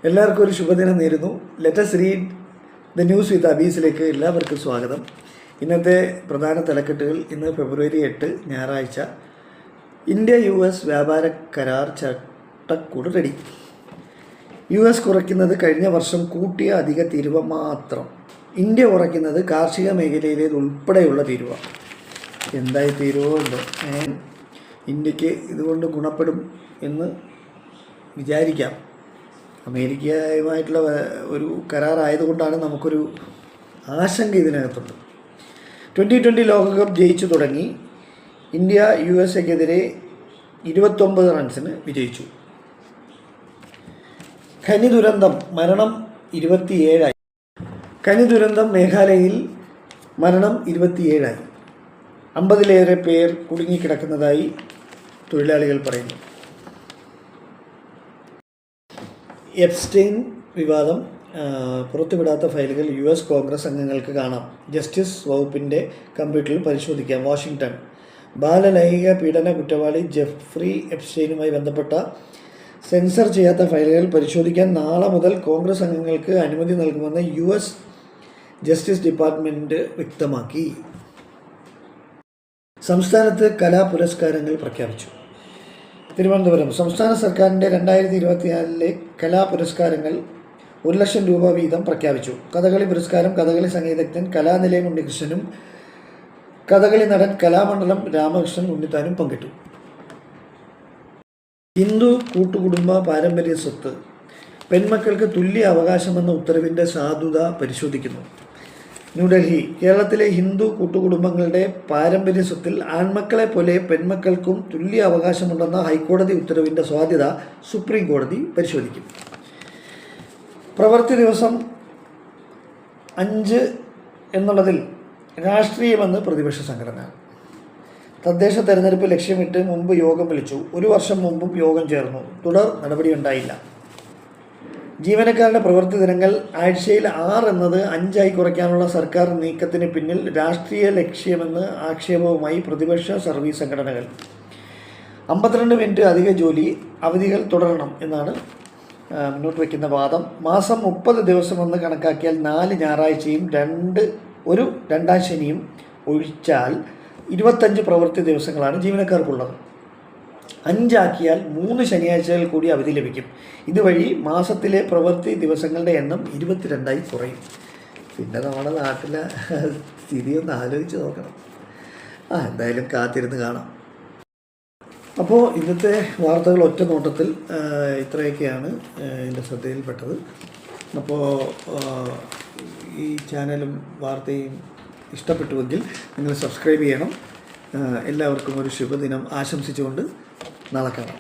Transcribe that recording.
എല്ലാവർക്കും ഒരു ശുഭദിനം നേരുന്നു. Let's read the news with അബീസിലേക്ക് എല്ലാവർക്കും സ്വാഗതം. ഇന്നത്തെ പ്രധാന തലക്കെട്ടുകൾ. ഇന്ന് ഫെബ്രുവരി 8 ഞായറാഴ്ച. ഇന്ത്യ US വ്യാപാര കരാർ ചട്ടക്കൂട് റെഡി. US കുറയ്ക്കുന്നത് കഴിഞ്ഞ വർഷം കൂട്ടിയ അധിക തീരുവ മാത്രം. ഇന്ത്യ കുറയ്ക്കുന്നത് കാർഷിക മേഖലയിലേത് ഉൾപ്പെടെയുള്ള തീരുവ. എന്തായി തീരുവോ ഉണ്ടോ? ഇന്ത്യക്ക് ഇതുകൊണ്ട് ഗുണപ്പെടും എന്ന് വിചാരിക്കാം. അമേരിക്കയുമായിട്ടുള്ള ഒരു കരാറായതുകൊണ്ടാണ് നമുക്കൊരു ആശങ്ക ഇതിനകത്തുണ്ട്. 2020 ലോകകപ്പ് ജയിച്ചു തുടങ്ങി. ഇന്ത്യ USA-ക്കെതിരെ 29 റൺസിന് വിജയിച്ചു. ഖനി ദുരന്തം, മരണം 27ആയി. ഖനി ദുരന്തം മേഘാലയയിൽ മരണം 27ആയി. 50-ലേറെ പേർ കുടുങ്ങിക്കിടക്കുന്നതായി തൊഴിലാളികൾ പറയുന്നു. എപ്സ്റ്റൈൻ വിവാദം, പുറത്തുവിടാത്ത ഫയലുകൾ US കോൺഗ്രസ് അംഗങ്ങൾക്ക് കാണാം. ജസ്റ്റിസ് വകുപ്പിൻ്റെ കമ്പ്യൂട്ടറിൽ പരിശോധിക്കാം. വാഷിംഗ്ടൺ. ബാലലൈംഗിക പീഡന കുറ്റവാളി ജെഫ്രി എപ്സ്റ്റൈനുമായി ബന്ധപ്പെട്ട സെൻസർ ചെയ്യാത്ത ഫയലുകൾ പരിശോധിക്കാൻ നാളെ മുതൽ കോൺഗ്രസ് അംഗങ്ങൾക്ക് അനുമതി നൽകുമെന്ന് US ജസ്റ്റിസ് ഡിപ്പാർട്ട്മെൻറ്റ് വ്യക്തമാക്കി. സംസ്ഥാനത്ത് കലാപുരസ്കാരങ്ങൾ പ്രഖ്യാപിച്ചു. തിരുവനന്തപുരം. സംസ്ഥാന സർക്കാരിൻ്റെ 2024 കലാപുരസ്കാരങ്ങൾ 1 ലക്ഷം രൂപ വീതം പ്രഖ്യാപിച്ചു. കഥകളി പുരസ്കാരം കഥകളി സംഗീതജ്ഞൻ കലാനിലയം ഉണ്ണികൃഷ്ണനും കഥകളി നടൻ കലാമണ്ഡലം രാമകൃഷ്ണൻ ഉണ്ണിത്താനും പങ്കിട്ടു. ഹിന്ദു കൂട്ടുകുടുംബ പാരമ്പര്യ സ്വത്ത്, പെൺമക്കൾക്ക് തുല്യ അവകാശമെന്ന ഉത്തരവിൻ്റെ സാധുത പരിശോധിക്കുന്നു. ന്യൂഡൽഹി. കേരളത്തിലെ ഹിന്ദു കൂട്ടുകുടുംബങ്ങളുടെ പാരമ്പര്യ സ്വത്തിൽ ആൺമക്കളെ പോലെ പെൺമക്കൾക്കും തുല്യ അവകാശമുണ്ടെന്ന ഹൈക്കോടതി ഉത്തരവിൻ്റെ സ്വാധീനത സുപ്രീം കോടതി പരിശോധിക്കും. പ്രവൃത്തി ദിവസം 5 എന്നുള്ളതിൽ രാഷ്ട്രീയമെന്ന് പ്രതിപക്ഷ സംഘടന. തദ്ദേശ തെരഞ്ഞെടുപ്പ് ലക്ഷ്യമിട്ട് മുമ്പ് യോഗം വിളിച്ചു. 1 വർഷം മുമ്പും യോഗം ചേർന്നു. തുടർ നടപടിയുണ്ടായില്ല. ജീവനക്കാരുടെ പ്രവൃത്തി ദിനങ്ങൾ ആഴ്ചയിൽ 6 എന്നത് 5 കുറയ്ക്കാനുള്ള സർക്കാർ നീക്കത്തിന് പിന്നിൽ രാഷ്ട്രീയ ലക്ഷ്യമെന്ന് ആക്ഷേപവുമായി പ്രതിപക്ഷ സർവീസ് സംഘടനകൾ. 52 മിനിറ്റ് അധിക ജോലി, അവധികൾ തുടരണം എന്നാണ് മുന്നോട്ട് വയ്ക്കുന്ന വാദം. മാസം 30 ദിവസമെന്ന് കണക്കാക്കിയാൽ 4 ഞായറാഴ്ചയും 1 രണ്ടാം ശനിയും ഒഴിച്ചാൽ 25 പ്രവൃത്തി ദിവസങ്ങളാണ് ജീവനക്കാർക്കുള്ളത്. 5 ആക്കിയാൽ 3 ശനിയാഴ്ചകൾ കൂടി അവധി ലഭിക്കും. ഇതുവഴി മാസത്തിലെ പ്രവൃത്തി ദിവസങ്ങളുടെ എണ്ണം 22ആയി കുറയും. പിന്നെ നമ്മുടെ നാട്ടിലെ സ്ഥിതി ഒന്ന് ആലോചിച്ച് നോക്കണം. എന്തായാലും കാത്തിരുന്ന് കാണാം. അപ്പോൾ ഇന്നത്തെ വാർത്തകൾ ഒറ്റ നോട്ടത്തിൽ ഇത്രയൊക്കെയാണ് എൻ്റെ ശ്രദ്ധയിൽപ്പെട്ടത്. അപ്പോൾ ഈ ചാനലും വാർത്തയും ഇഷ്ടപ്പെട്ടുവെങ്കിൽ നിങ്ങൾ സബ്സ്ക്രൈബ് ചെയ്യണം. എല്ലാവർക്കും ഒരു ശുഭദിനം ആശംസിച്ചുകൊണ്ട് നാളെ കാണാം.